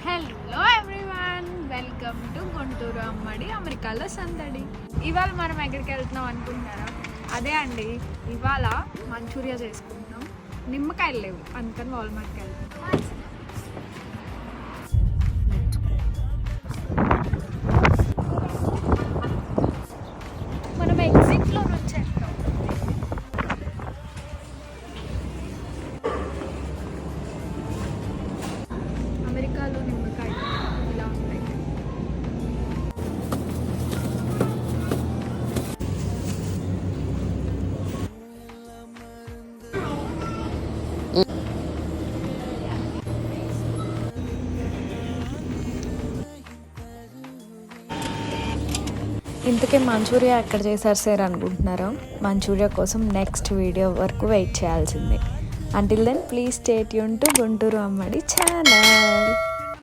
Hello everyone, welcome to Guntur అమ్మడి అమెరికాలో సందడి. ఇవాళ మనం ఎక్కడికి వెళ్తున్నాం అనుకుంటున్నారా? అదే అండి, ఇవాళ మంచూరియా చేసుకుంటున్నాం. నిమ్మకాయలు లేవు, అందుకని వాల్మార్ట్కి వెళ్తున్నాం. మనం ఎగ్జిట్లో నుంచి వెళ్తాం. అమెరికాలో నిమ్మకాయ ఇలా ఉంటాయి. ఇంతకీ మంచూరియా ఎక్కడ చేశారు సార్ అనుకుంటున్నారా? మంచూరియా కోసం నెక్స్ట్ వీడియో వరకు వెయిట్ చేయాల్సిందే. Until then please stay tune to Guntur Ammadi channel.